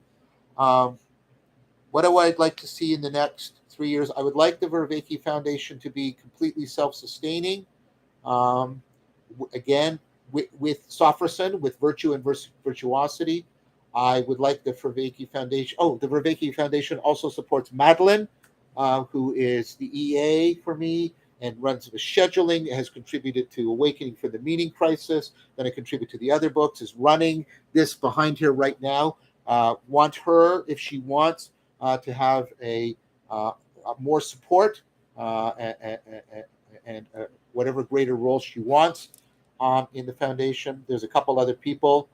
What do I like to see in the next 3 years? I would like the Vervaeke Foundation to be completely self-sustaining. Again, with Sofferson, with virtue and virtuosity. I would like the Vervaeke Foundation. Oh, the Vervaeke Foundation also supports Madeline, who is the EA for me and runs the scheduling, has contributed to Awakening for the Meaning Crisis, going to contribute to the other books, is running this behind here right now. Want her, if she wants, to have a more support and whatever greater role she wants in the foundation. There's a couple other people.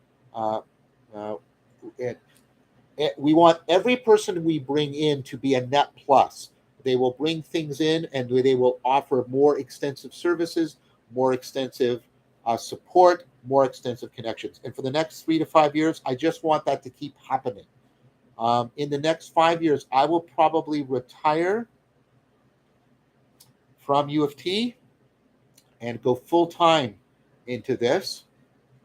We want every person we bring in to be a net plus. They will bring things in and they will offer more extensive services, more extensive support, more extensive connections. And for the next 3 to 5 years, I just want that to keep happening. In the next 5 years, I will probably retire from U of T and go full time into this.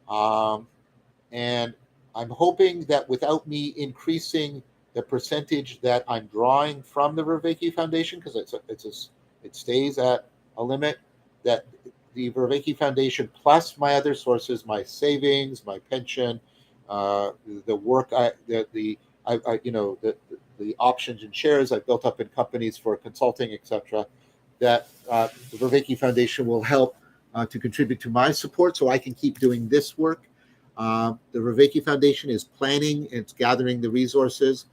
And I'm hoping that without me increasing the percentage that I'm drawing from the Vervaeke Foundation, because it stays at a limit, that the Vervaeke Foundation plus my other sources, my savings, my pension, the work, the options and shares I built up in companies for consulting, etc., that the Vervaeke Foundation will help to contribute to my support so I can keep doing this work. The Vervaeke Foundation is planning, it's gathering the resources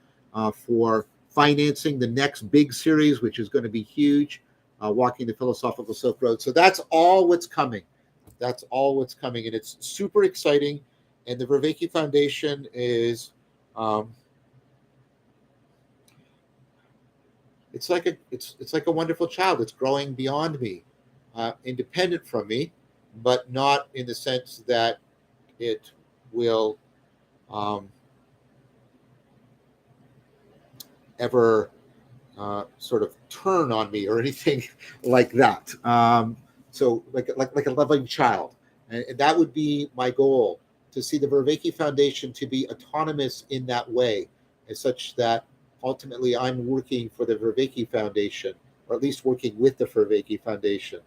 for financing the next big series, which is going to be huge, Walking the Philosophical Silk Road. So that's all what's coming. That's all what's coming. And it's super exciting. And the Vervaeke Foundation is, it's like a wonderful child. It's growing beyond me, independent from me, but not in the sense that it will ever sort of turn on me or anything like that. So like a loving child, and that would be my goal, to see the Vervaeke Foundation to be autonomous in that way, as such that ultimately I'm working for the Vervaeke Foundation, or at least working with the Vervaeke Foundation,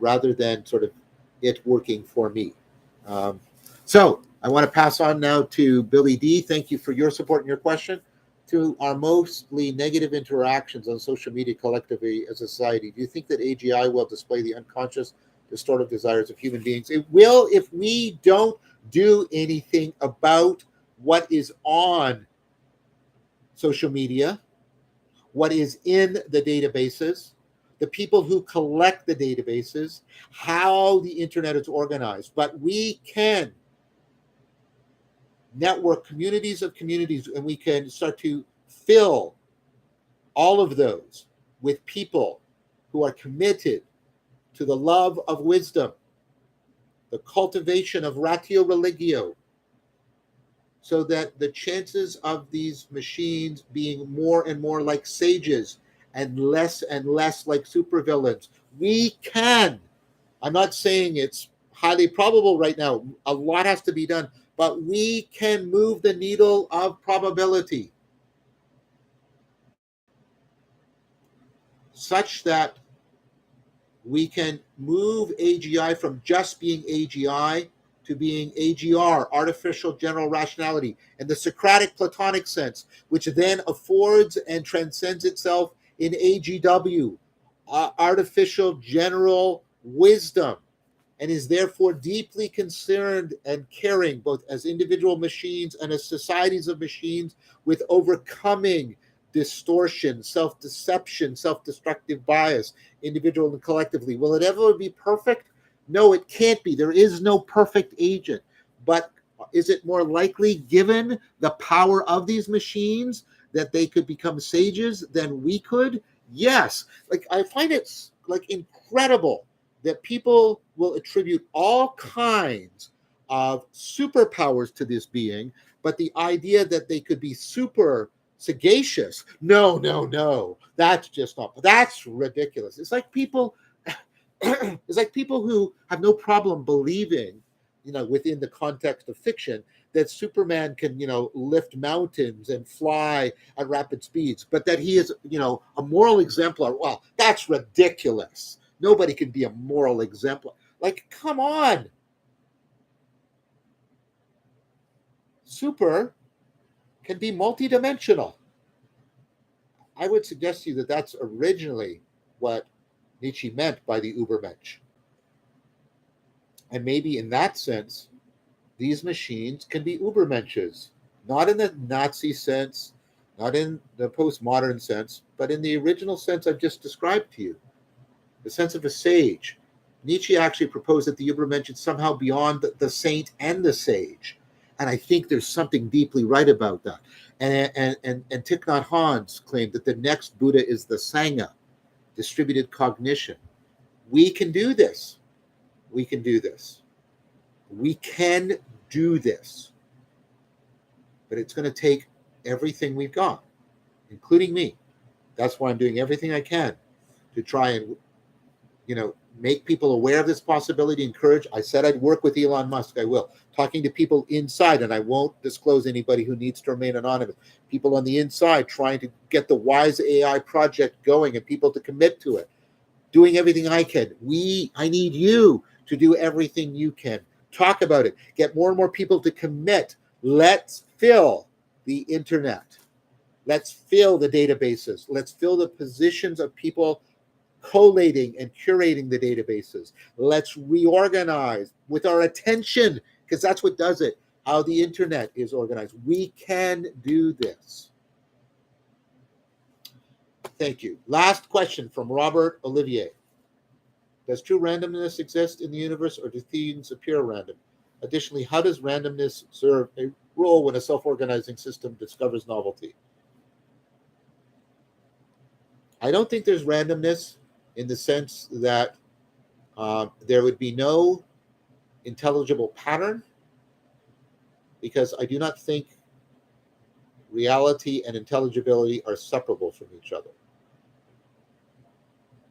rather than sort of it working for me. So I want to pass on now to Billy D. Thank you for your support and your question. To our mostly negative interactions on social media collectively as a society, do you think that AGI will display the unconscious, distorted desires of human beings? It will if we don't do anything about what is on social media, what is in the databases, the people who collect the databases, how the internet is organized. But we can network communities of communities, and we can start to fill all of those with people who are committed to the love of wisdom, the cultivation of ratio religio, so that the chances of these machines being more and more like sages and less like supervillains, we can. I'm not saying it's highly probable right now. A lot has to be done, but we can move the needle of probability such that we can move AGI from just being AGI to being AGR, artificial general rationality, in the Socratic Platonic sense, which then affords and transcends itself in AGW, artificial general wisdom, and is therefore deeply concerned and caring, both as individual machines and as societies of machines, with overcoming distortion, self deception, self destructive bias, individual and collectively. Will it ever be perfect? No, it can't be. There is no perfect agent. But is it more likely, given the power of these machines, that they could become sages than we could? Yes. Like, I find it like incredible that people will attribute all kinds of superpowers to this being, but the idea that they could be super sagacious, no, no, no, that's just not, that's ridiculous. It's like people it's like people who have no problem believing, within the context of fiction, that Superman can, lift mountains and fly at rapid speeds, but that he is, a moral exemplar. Well, that's ridiculous. Nobody can be a moral exemplar. Like, come on. Super can be multidimensional. I would suggest to you that that's originally what Nietzsche meant by the Übermensch. And maybe in that sense, these machines can be Ubermensches, not in the Nazi sense, not in the postmodern sense, but in the original sense I've just described to you, the sense of a sage. Nietzsche actually proposed that the Übermensch is somehow beyond the saint and the sage. And I think there's something deeply right about that. And Thich Nhat Hanh claimed that the next Buddha is the Sangha, distributed cognition. We can do this. We can do this. We can do this. But it's going to take everything we've got, including me. That's why I'm doing everything I can to try and, make people aware of this possibility, encourage. I said I'd work with Elon Musk. I will. Talking to people inside, and I won't disclose anybody who needs to remain anonymous. People on the inside trying to get the Wise AI project going and people to commit to it. Doing everything I can. I need you to do everything you can. Talk about it. Get more and more people to commit. Let's fill the internet. Let's fill the databases. Let's fill the positions of people collating and curating the databases. Let's reorganize with our attention, because that's what does it, how the internet is organized. We can do this. Thank you. Last question from Robert Olivier. Does true randomness exist in the universe, or do things appear random? Additionally, how does randomness serve a role when a self-organizing system discovers novelty? I don't think there's randomness in the sense that there would be no intelligible pattern, because I do not think reality and intelligibility are separable from each other.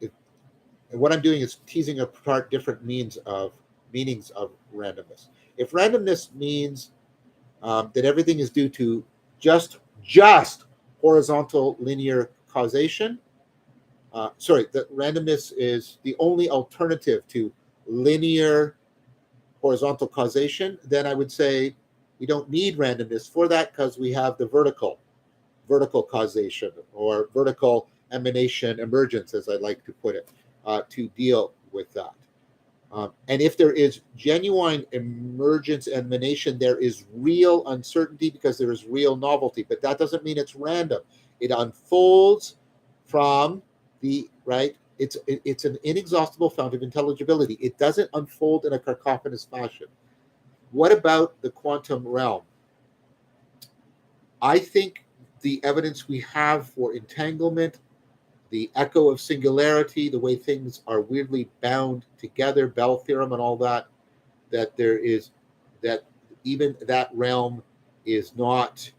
And what I'm doing is teasing apart different meanings of randomness. If randomness means that everything is due to just horizontal linear causation, that randomness is the only alternative to linear horizontal causation, then I would say We don't need randomness for that because we have the vertical causation or vertical emanation emergence, as I like to put it, to deal with that. And if there is genuine emergence emanation, there is real uncertainty because there is real novelty, but that doesn't mean it's random. It unfolds from the, right? It's an inexhaustible fount of intelligibility. It doesn't unfold in a cacophonous fashion. What about the quantum realm? I think the evidence we have for entanglement, the echo of singularity, the way things are weirdly bound together, Bell theorem and all that, that there is, that even that realm is not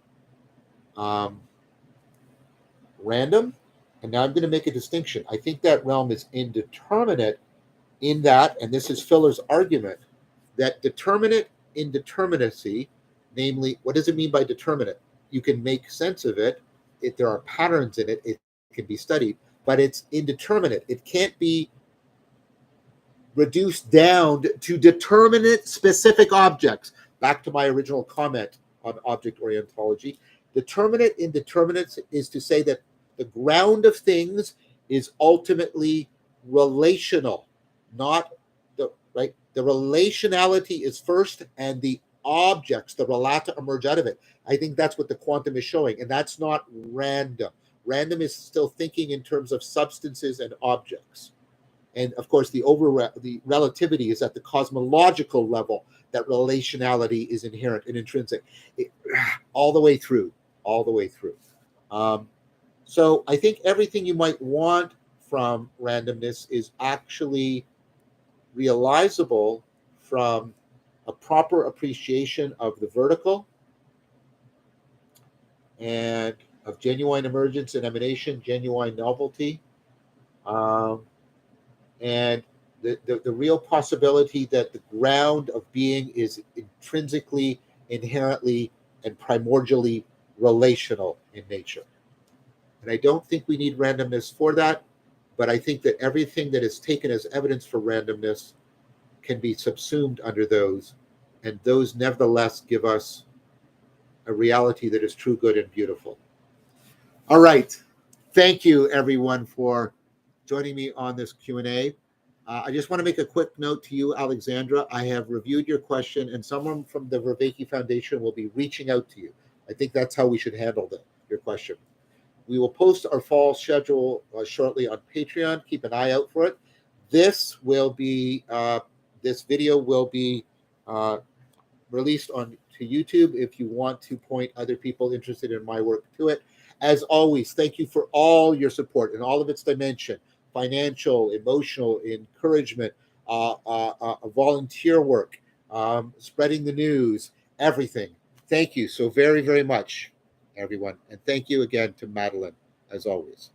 random. And now I'm going to make a distinction. I think that realm is indeterminate in that, and this is Filler's argument, that determinate indeterminacy, namely, what does it mean by determinate? You can make sense of it. There are patterns in it. It can be studied, but it's indeterminate. It can't be reduced down to determinate specific objects. Back to my original comment on object orientology. Determinate indeterminate is to say that the ground of things is ultimately relational, not the right. The relationality is first, and the objects, the relata, emerge out of it. I think that's what the quantum is showing, and that's not random. Random is still thinking in terms of substances and objects. And of course, the relativity is at the cosmological level, that relationality is inherent and intrinsic, all the way through. So I think everything you might want from randomness is actually realizable from a proper appreciation of the vertical and of genuine emergence and emanation, genuine novelty, and the real possibility that the ground of being is intrinsically, inherently, and primordially relational in nature. And I don't think we need randomness for that, but I think that everything that is taken as evidence for randomness can be subsumed under those, and those nevertheless give us a reality that is true, good, and beautiful. All right. Thank you, everyone, for joining me on this Q&A. I just want to make a quick note to you, Alexandra. I have reviewed your question, and someone from the Vervaeke Foundation will be reaching out to you. I think that's how we should handle your question. We will post our fall schedule shortly on Patreon. Keep an eye out for it. This video will be released on to YouTube if you want to point other people interested in my work to it. As always, thank you for all your support in all of its dimension: financial, emotional, encouragement, volunteer work, spreading the news, everything. Thank you so very, very much, everyone. And thank you again to Madeline, as always.